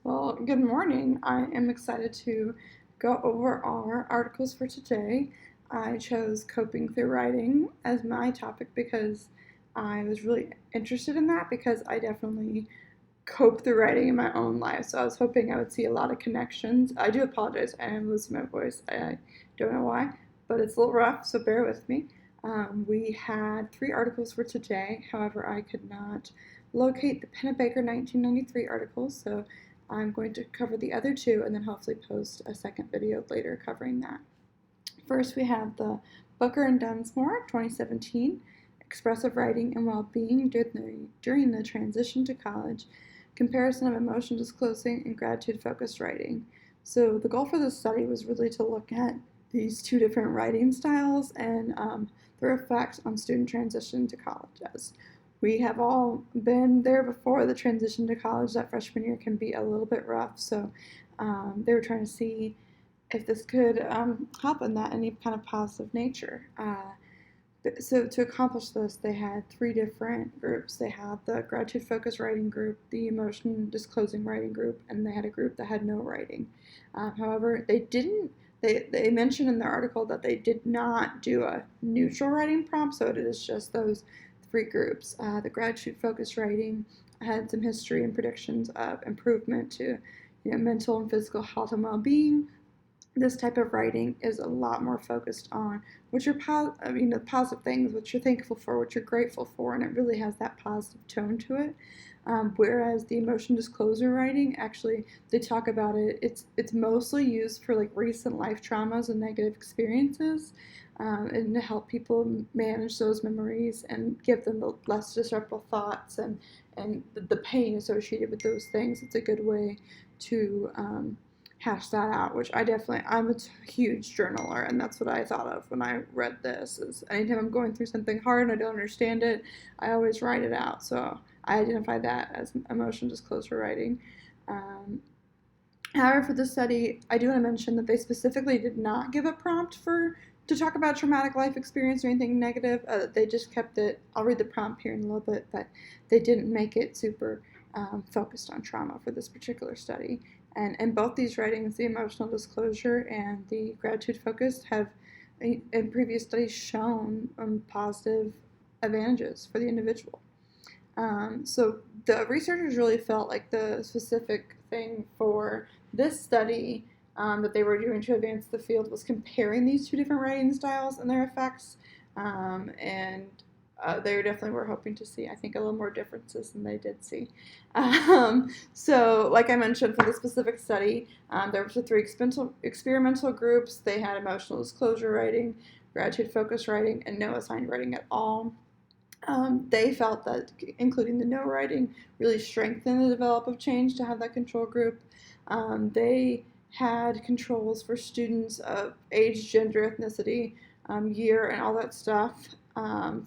Well, good morning. I am excited to go over our articles for today. I chose coping through writing as my topic because I was really interested in that because I definitely cope through writing in my own life. So I was hoping I would see a lot of connections. I do apologize. I am losing my voice. I don't know why, but it's a little rough, so bear with me. We had three articles for today. However, I could not locate the Pennebaker 1993 articles, so I'm going to cover the other two and then hopefully post a second video later covering that. First, we have the Booker and Dunsmore 2017 Expressive Writing and Well-Being during the Transition to College, Comparison of Emotion Disclosing and Gratitude-Focused Writing. So the goal for this study was really to look at these two different writing styles and their effects on student transition to college. As we have all been there before, the transition to college that freshman year can be a little bit rough, so they were trying to see if this could help in that any kind of positive nature. So to accomplish this, they had three different groups. They had the gratitude focused writing group, the emotion disclosing writing group, and they had a group that had no writing. However, they didn't. They mentioned in their article that they did not do a neutral writing prompt, so it is just those three groups. The gratitude focused writing had some history and predictions of improvement to mental and physical health and well-being. This type of writing is a lot more focused on what you're the positive things, what you're thankful for, what you're grateful for, and it really has that positive tone to it. Whereas the emotion disclosure writing, actually, they talk about it. It's mostly used for like recent life traumas and negative experiences, and to help people manage those memories and give them the less disruptive thoughts and the pain associated with those things. It's a good way to hash that out, which I'm a huge journaler, and that's what I thought of when I read this. Is anytime I'm going through something hard and I don't understand it, I always write it out. So I identify that as emotion disclosure writing. Um, However, for this study, I do want to mention that they specifically did not give a prompt to talk about traumatic life experience or anything negative. They just kept it. I'll read the prompt here in a little bit, but they didn't make it super focused on trauma for this particular study. And in both these writings, the emotional disclosure and the gratitude focused have, in previous studies, shown positive advantages for the individual. So the researchers really felt like the specific thing for this study that they were doing to advance the field was comparing these two different writing styles and their effects. And they definitely were hoping to see, I think, a little more differences than they did see. So, like I mentioned, for the specific study, there were three experimental groups. They had emotional disclosure writing, gratitude-focused writing, and no assigned writing at all. They felt that including the no writing really strengthened the development of change to have that control group. They had controls for students of age, gender, ethnicity, year, and all that stuff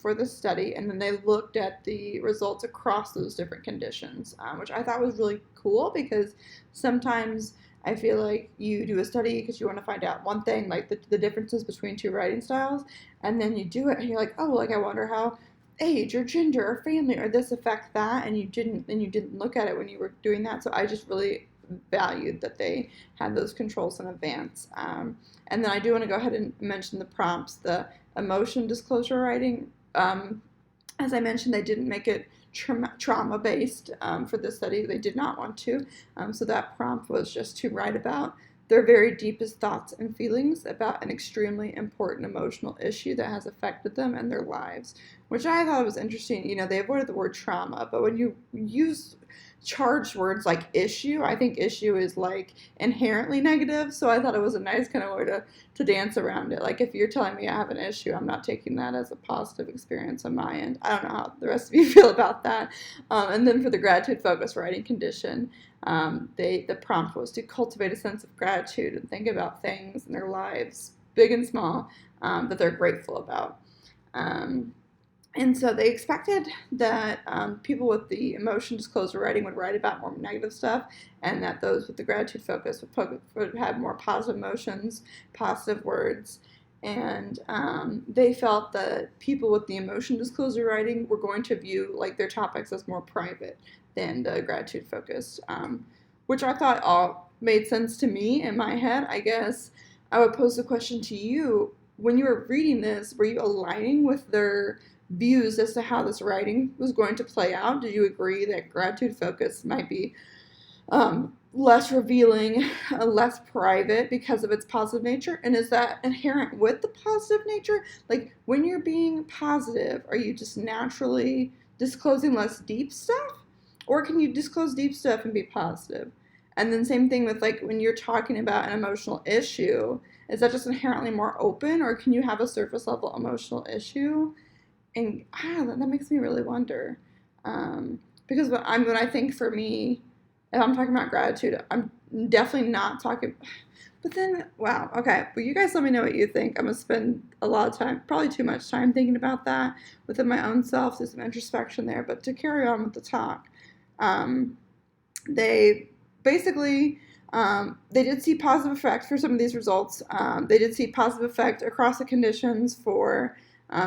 for the study, and then they looked at the results across those different conditions, which I thought was really cool because sometimes I feel like you do a study because you want to find out one thing, like the differences between two writing styles, and then you do it and you're like, oh, like I wonder how age or gender or family or this affect that, and you didn't look at it when you were doing that. So I just really valued that they had those controls in advance. And then I do want to go ahead and mention the prompts. The emotion disclosure writing, as I mentioned, they didn't make it trauma based for this study. They did not want to. So that prompt was just to write about their very deepest thoughts and feelings about an extremely important emotional issue that has affected them and their lives, which I thought was interesting. They avoided the word trauma, but when you use charged words like issue, I think issue is like inherently negative, so I thought it was a nice kind of way to dance around it. Like if you're telling me I have an issue, I'm not taking that as a positive experience on my end. I don't know how the rest of you feel about that. And then for the gratitude focused writing condition, the prompt was to cultivate a sense of gratitude and think about things in their lives, big and small, that they're grateful about. And so they expected that people with the emotion disclosure writing would write about more negative stuff, and that those with the gratitude focus would have more positive emotions, positive words. And they felt that people with the emotion disclosure writing were going to view like their topics as more private than the gratitude focused which I thought all made sense to me in my head. I guess I would pose the question to you, when you were reading this, were you aligning with their views as to how this writing was going to play out? Did you agree that gratitude focus might be less revealing, less private because of its positive nature? And is that inherent with the positive nature? Like, when you're being positive, are you just naturally disclosing less deep stuff? Or can you disclose deep stuff and be positive? And then same thing with, like, when you're talking about an emotional issue, is that just inherently more open, or can you have a surface level emotional issue? And that makes me really wonder. Because when I think, for me, if I'm talking about gratitude, I'm definitely not talking. But then, wow, okay. Well, you guys let me know what you think. I'm going to spend a lot of time, probably too much time, thinking about that within my own self. There's some introspection there. But to carry on with the talk, they basically, they did see positive effects for some of these results. They did see positive effect across the conditions for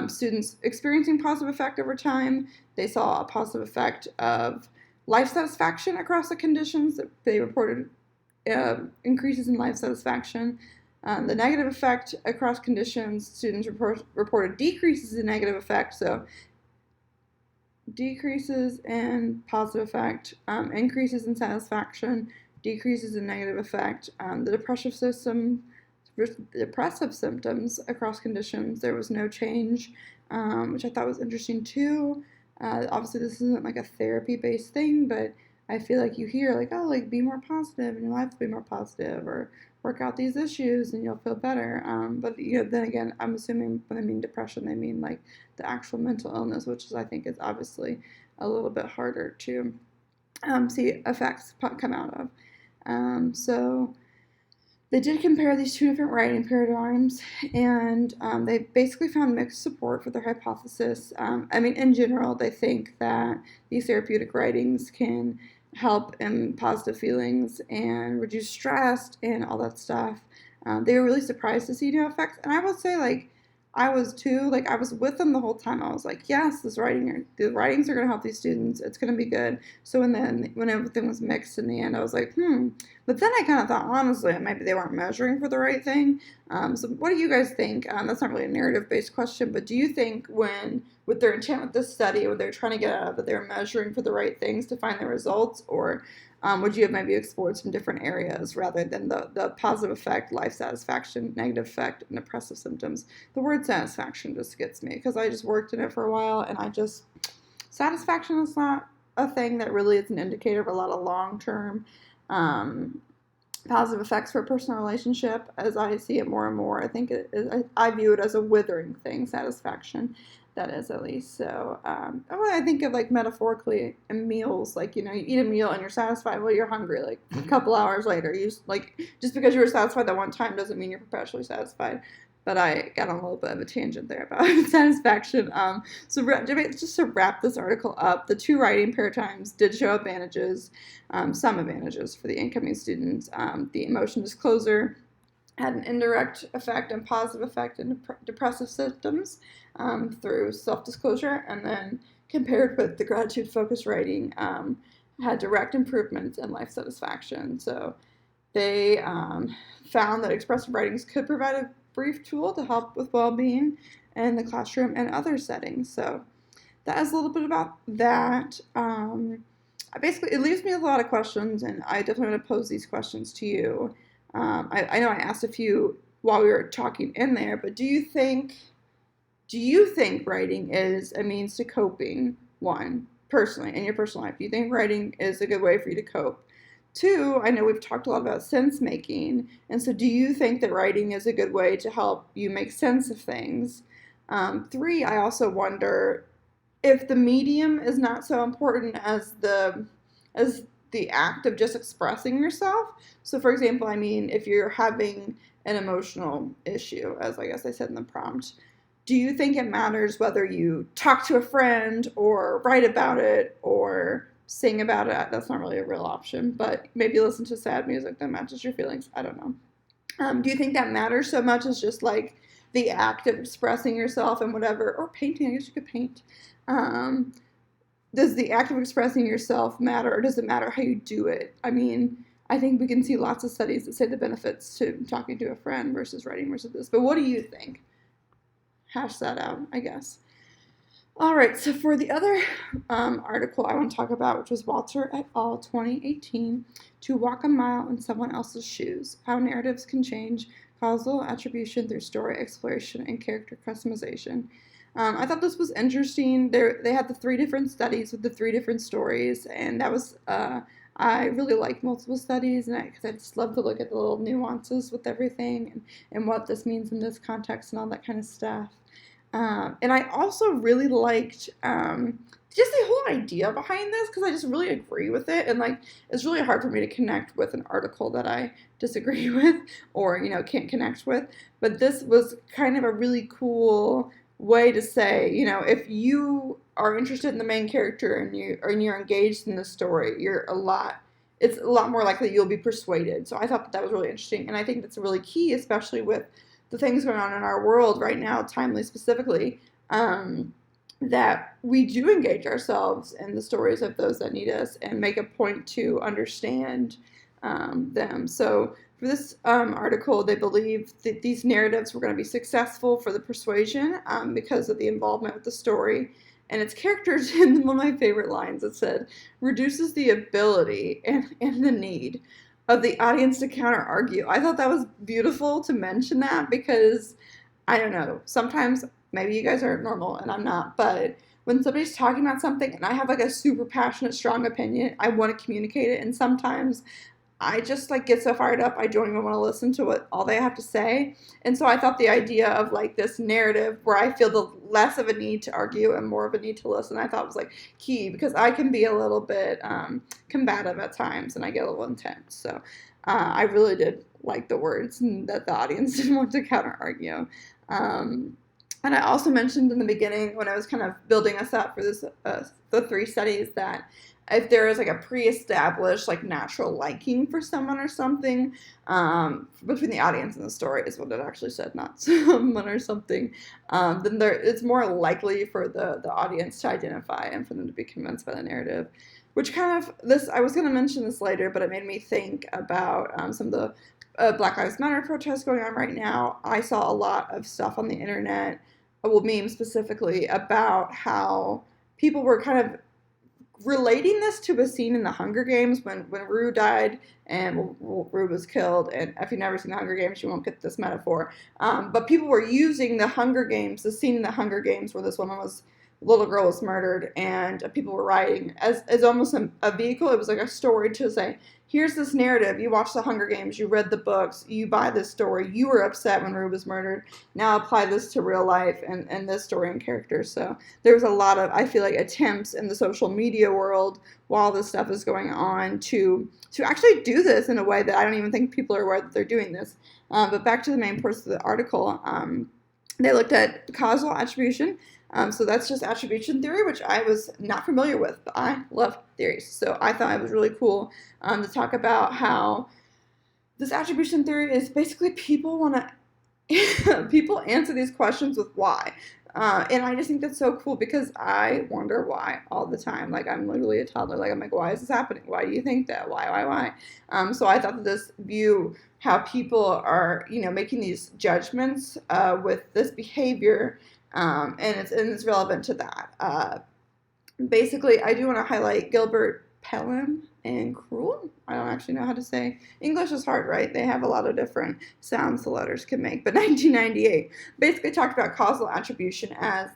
students experiencing positive effect over time. They saw a positive effect of life satisfaction across the conditions. They reported increases in life satisfaction. The negative effect across conditions, students reported decreases in negative effect, so decreases in positive effect, increases in satisfaction, decreases in negative effect. The depressive symptoms across conditions, there was no change, which I thought was interesting too. Obviously, this isn't like a therapy-based thing, but I feel like you hear, like, oh, like, be more positive and your life will be more positive, or work out these issues and you'll feel better. But then again, I'm assuming when they mean depression, they mean like the actual mental illness, which is, I think, is obviously a little bit harder to see effects come out of. So they did compare these two different writing paradigms, and they basically found mixed support for their hypothesis. In general, they think that these therapeutic writings can help in positive feelings and reduce stress and all that stuff. They were really surprised to see no effects, and I will say, like, I was too. Like, I was with them the whole time. I was like, yes, the writings are going to help these students. It's going to be good. So when everything was mixed in the end, I was like, But then I kind of thought, honestly, maybe they weren't measuring for the right thing. So what do you guys think? That's not really a narrative-based question, but do you think with their intent with this study, what they're trying to get out of it, they're measuring for the right things to find the results, or would you have maybe explored some different areas rather than the positive effect, life satisfaction, negative effect, and depressive symptoms? The word satisfaction just gets me because I just worked in it for a while, and satisfaction is not a thing that really is an indicator of a lot of long-term positive effects for a personal relationship. As I see it more and more, I view it as a withering thing, satisfaction. That is, at least. So I think of, like, metaphorically in meals, like, you eat a meal and you're satisfied. Well, you're hungry like a couple hours later. Just because you were satisfied that one time doesn't mean you're perpetually satisfied. But I got on a little bit of a tangent there about satisfaction. So just to wrap this article up, the two writing paradigms did show advantages, some advantages for the incoming students. The emotion disclosure had an indirect effect and positive effect in depressive symptoms through self-disclosure, and then compared with the gratitude-focused writing, had direct improvements in life satisfaction. So they found that expressive writings could provide a brief tool to help with well-being in the classroom and other settings. So that is a little bit about that. Basically, it leaves me with a lot of questions, and I definitely want to pose these questions to you. I know I asked a few while we were talking in there, but do you think writing is a means to coping? One, personally, in your personal life, do you think writing is a good way for you to cope? Two, I know we've talked a lot about sense making, and so do you think that writing is a good way to help you make sense of things? Three, I also wonder if the medium is not so important as the act of just expressing yourself. So, for example, if you're having an emotional issue, as I guess I said in the prompt, do you think it matters whether you talk to a friend or write about it or sing about it? That's not really a real option, but maybe listen to sad music that matches your feelings. I don't know. Do you think that matters so much as just like the act of expressing yourself and whatever, or painting? I guess you could paint. Does the act of expressing yourself matter, or does it matter how you do it? I think we can see lots of studies that say the benefits to talking to a friend versus writing versus this. But what do you think? Hash that out, I guess. All right, so for the other article I want to talk about, which was Walter et al. 2018, To Walk a Mile in Someone Else's Shoes, How Narratives Can Change Causal Attribution Through Story Exploration and Character Customization. I thought this was interesting. They had the 3 different studies with the 3 different stories, and that was, I really like multiple studies, and because I just love to look at the little nuances with everything and what this means in this context and all that kind of stuff. And I also really liked just the whole idea behind this, because I just really agree with it, and like it's really hard for me to connect with an article that I disagree with or can't connect with. But this was kind of a really cool way to say, if you are interested in the main character and you're engaged in the story, it's a lot more likely you'll be persuaded. So I thought that was really interesting, and I think that's really key, especially with the things going on in our world right now, timely specifically, that we do engage ourselves in the stories of those that need us and make a point to understand them. So for this article, they believe that these narratives were going to be successful for the persuasion because of the involvement with the story. And its characters, in one of my favorite lines, it said, reduces the ability and the need of the audience to counter-argue. I thought that was beautiful to mention that, because, I don't know, sometimes, maybe you guys are normal and I'm not, but when somebody's talking about something and I have like a super passionate, strong opinion, I want to communicate it, and sometimes I just like get so fired up I don't even want to listen to what all they have to say. And so I thought the idea of like this narrative where I feel the less of a need to argue and more of a need to listen, I thought was like key, because I can be a little bit combative at times and I get a little intense. So I really did like the words that the audience didn't want to counter argue. And I also mentioned in the beginning when I was kind of building us up for this, the 3 studies, that if there is like a pre-established like natural liking for someone or something between the audience and the story is what it actually said, not someone or something, then it's more likely for the audience to identify and for them to be convinced by the narrative. Which kind of, I was going to mention this later, but it made me think about some of the Black Lives Matter protests going on right now. I saw a lot of stuff on the internet, memes specifically, about how people were kind of relating this to a scene in the Hunger Games when Rue died and Rue was killed. And if you've never seen the Hunger Games, you won't get this metaphor. But people were using the Hunger Games, the scene in the Hunger Games where this little girl was murdered, and people were writing as almost a vehicle. It was like a story to say, here's this narrative. You watched the Hunger Games, you read the books, you buy this story, you were upset when Rue was murdered. Now apply this to real life and this story and characters. So there was a lot of, I feel like, attempts in the social media world while this stuff is going on to actually do this in a way that I don't even think people are aware that they're doing this. But back to the main portion of the article, they looked at causal attribution. So that's just attribution theory, which I was not familiar with, but I love theories. So I thought it was really cool to talk about how this attribution theory is basically people answer these questions with why. And I just think that's so cool, because I wonder why all the time. Like, I'm literally a toddler. Like, I'm like, why is this happening? Why do you think that? Why? So I thought that this view, how people are, making these judgments with this behavior, and it's relevant to that. Basically, I do want to highlight Gilbert Pelham and Cruel. I don't actually know how to say. English is hard, right? They have a lot of different sounds the letters can make. But 1998 basically talked about causal attribution as,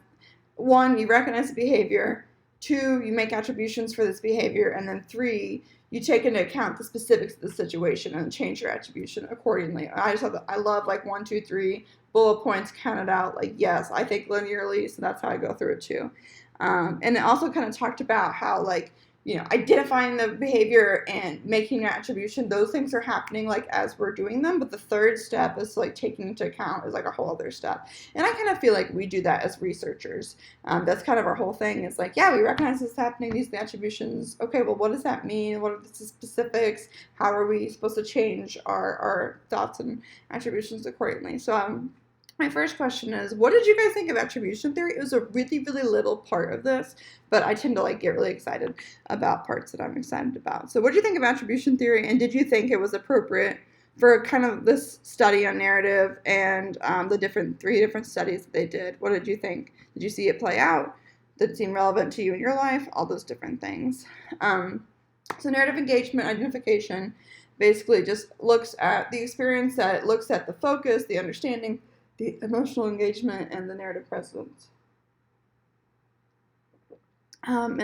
1, you recognize the behavior, 2, you make attributions for this behavior, and then 3, you take into account the specifics of the situation and change your attribution accordingly. I love like 1, 2, 3 bullet points counted out. Like, yes, I think linearly, so that's how I go through it too. And it also kind of talked about how, like, identifying the behavior and making an attribution, those things are happening like as we're doing them, but the third step is like taking into account is like a whole other step. And I kind of feel like we do that as researchers. That's kind of our whole thing. It's like, yeah, we recognize this happening, these are the attributions. Okay, well, what does that mean? What are the specifics? How are we supposed to change our thoughts and attributions accordingly? So My first question is, what did you guys think of attribution theory? It was a really, really little part of this, but I tend to like get really excited about parts that I'm excited about. So what did you think of attribution theory, and did you think it was appropriate for kind of this study on narrative and the three different studies that they did? What did you think? Did you see it play out? Did it seem relevant to you in your life? All those different things. So narrative engagement identification basically just looks at the experience, that it looks at the focus, the understanding, the emotional engagement, and the narrative presence. And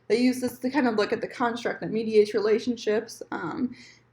they use this to kind of look at the construct that mediates relationships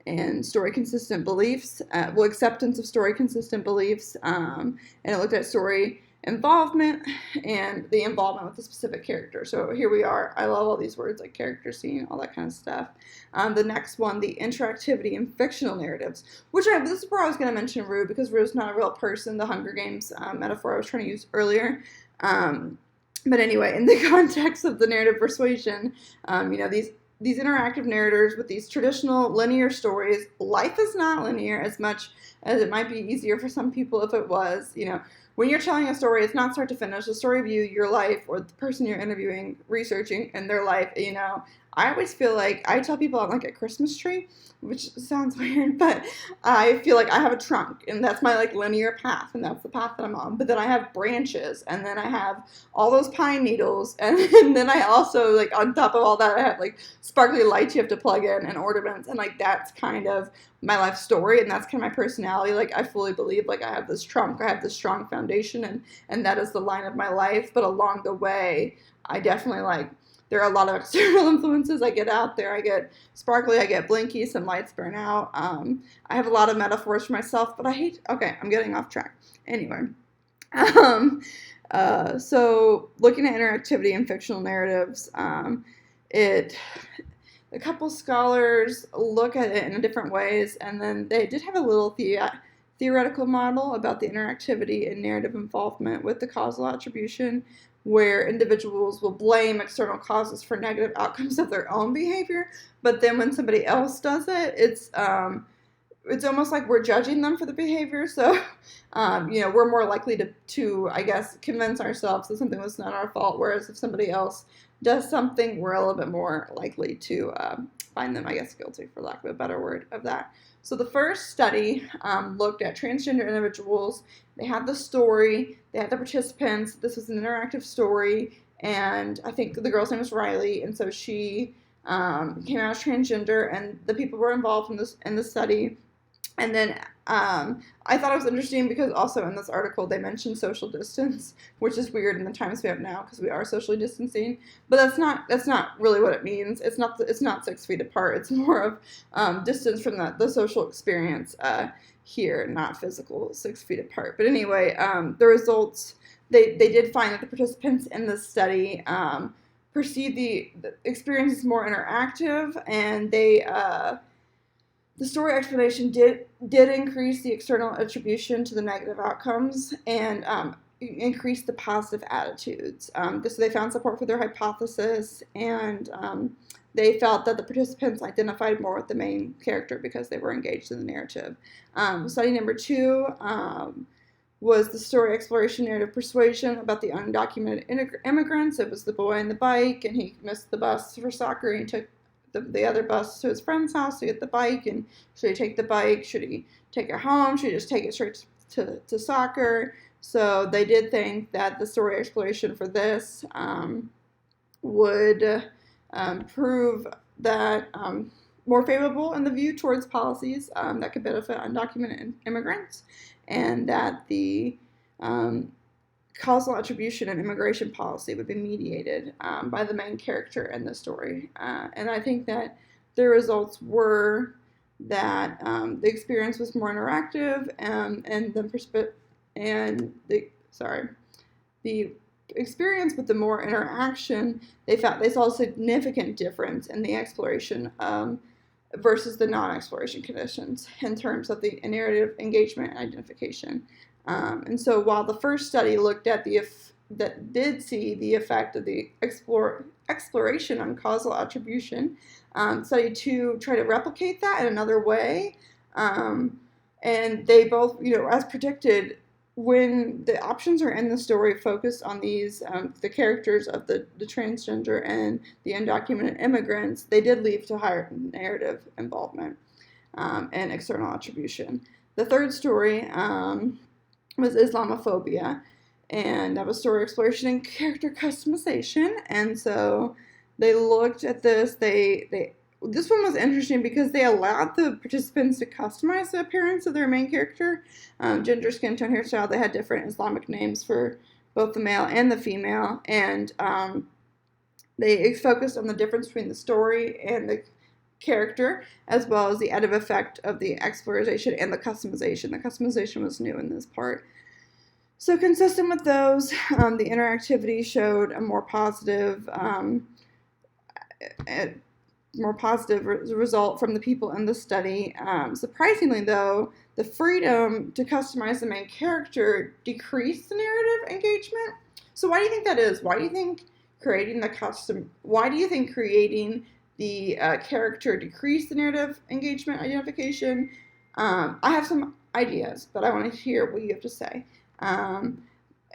and story consistent beliefs, acceptance of story consistent beliefs, and it looked at story involvement and the involvement with a specific character. So here we are. I love all these words like character, scene, all that kind of stuff. The next one, the interactivity in fictional narratives, this is where I was going to mention Rue, because Rue's not a real person, the Hunger Games metaphor I was trying to use earlier. But anyway, in the context of the narrative persuasion, these interactive narrators with these traditional linear stories, life is not linear as much as it might be easier for some people if it was. When you're telling a story, it's not start to finish. The story of you, your life, or the person you're interviewing, researching, and their life. I always feel like I tell people I'm like a Christmas tree, which sounds weird, but I feel like I have a trunk, and that's my like linear path, and that's the path that I'm on. But then I have branches, and then I have all those pine needles, and then I also like on top of all that I have like sparkly lights you have to plug in and ornaments, and like that's kind of my life story, and that's kind of my personality. Like I fully believe like I have this trunk, I have this strong foundation, and that is the line of my life. But along the way, I definitely there are a lot of external influences. I get out there, I get sparkly, I get blinky, some lights burn out. I have a lot of metaphors for myself, but I'm getting off track. Anyway, so looking at interactivity in fictional narratives, a couple scholars look at it in different ways, and then they did have a little theoretical model about the interactivity and narrative involvement with the causal attribution, where individuals will blame external causes for negative outcomes of their own behavior, but then when somebody else does it, it's almost like we're judging them for the behavior. So, we're more likely to, I guess, convince ourselves that something was not our fault, whereas if somebody else does something, we're a little bit more likely to find them, I guess, guilty, for lack of a better word, of that. So the first study looked at transgender individuals. They had the story, they had the participants. This was an interactive story, and I think the girl's name was Riley, and so she came out as transgender, and the people were involved in the study. And then I thought it was interesting because also in this article they mentioned social distance, which is weird in the times we have now because we are socially distancing. But that's not really what it means. It's not 6 feet apart. It's more of distance from the social experience here, not physical 6 feet apart. But anyway, the results, they did find that the participants in this study perceived the experience as more interactive, and the story explanation did increase the external attribution to the negative outcomes and increase the positive attitudes. So they found support for their hypothesis, and they felt that the participants identified more with the main character because they were engaged in the narrative. Study number 2 was the story exploration narrative persuasion about the undocumented immigrants. It was the boy on the bike, and he missed the bus for soccer, and he took the other bus to his friend's house to get the bike. And should he take the bike? Should he take it home? Should he just take it straight to soccer? So they did think that the story exploration for this would prove that more favorable in the view towards policies that could benefit undocumented immigrants, and that the causal attribution and immigration policy would be mediated by the main character in the story. And I think that the results were that the experience was more interactive, and the experience with the more interaction, they saw a significant difference in the exploration versus the non-exploration conditions in terms of the narrative engagement and identification. And so while the first study looked at that did see the effect of the exploration on causal attribution, study 2 tried to replicate that in another way, and they both, as predicted, when the options are in the story focused on these the characters of the transgender and the undocumented immigrants, they did lead to higher narrative involvement and external attribution. The third story was Islamophobia, and that was story exploration and character customization. And so they looked at this. This one was interesting because they allowed the participants to customize the appearance of their main character, gender, skin tone, hairstyle. They had different Islamic names for both the male and the female, and they focused on the difference between the story and the character, as well as the additive effect of the exploration and the customization. The customization was new in this part. So consistent with those, the interactivity showed a more positive result from the people in the study. Surprisingly, though, the freedom to customize the main character decreased the narrative engagement. So why do you think that is? Why do you think creating the character decreased the narrative engagement identification? I have some ideas, but I want to hear what you have to say.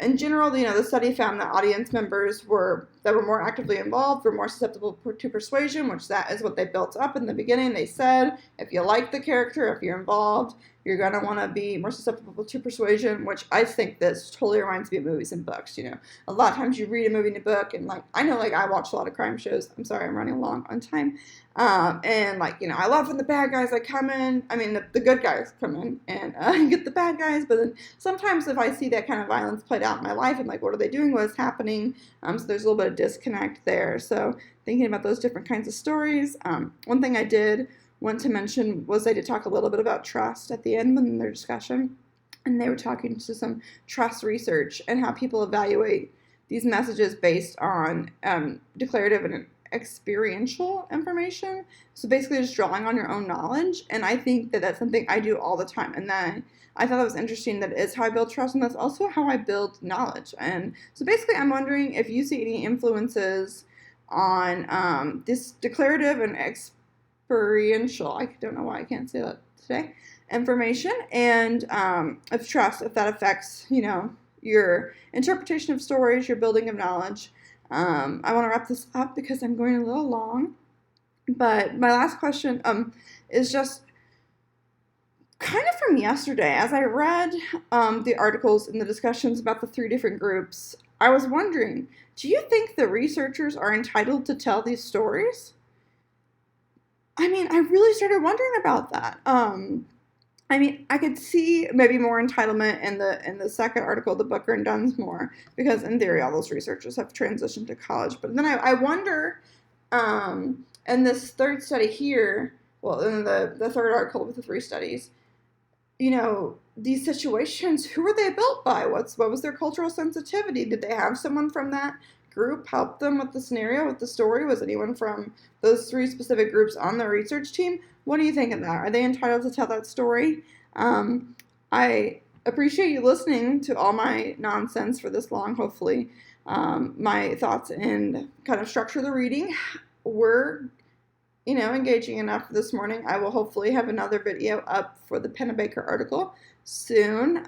In general, the study found that audience members that were more actively involved were more susceptible to persuasion, which that is what they built up in the beginning. They said, if you like the character, if you're involved, you're going to want to be more susceptible to persuasion, which I think this totally reminds me of movies and books. A lot of times you read a movie and a book, and I know I watch a lot of crime shows. I'm sorry, I'm running along on time. And I love when the bad guys come in. I mean, the good guys come in and get the bad guys. But then sometimes if I see that kind of violence played out in my life, I'm like, what are they doing? What is happening? So there's a little bit of disconnect there. So thinking about those different kinds of stories. One thing I did want to mention was they did talk a little bit about trust at the end in their discussion. And they were talking to some trust research and how people evaluate these messages based on declarative and experiential information. So basically just drawing on your own knowledge. And I think that that's something I do all the time. And then I thought that was interesting. That is how I build trust, and that's also how I build knowledge. And so basically I'm wondering if you see any influences on this declarative and experiential, I don't know why I can't say that today, information, and of trust, if that affects, your interpretation of stories, your building of knowledge. I want to wrap this up because I'm going a little long. But my last question is just kind of from yesterday. As I read the articles and the discussions about the 3 different groups, I was wondering, do you think the researchers are entitled to tell these stories? I mean, I really started wondering about that. I could see maybe more entitlement in the second article, the Booker and Dunsmore, because in theory all those researchers have transitioned to college. But then I wonder, in this third study here, well, in the third article with the 3 studies, these situations, who were they built by? What was their cultural sensitivity? Did they have someone from that group help them with the scenario, with the story? Was anyone from those 3 specific groups on the research team? What do you think of that? Are they entitled to tell that story? I appreciate you listening to all my nonsense for this long, hopefully. My thoughts and kind of structure the reading were, engaging enough this morning. I will hopefully have another video up for the Pennebaker article soon.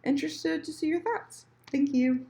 Interested to see your thoughts. Thank you.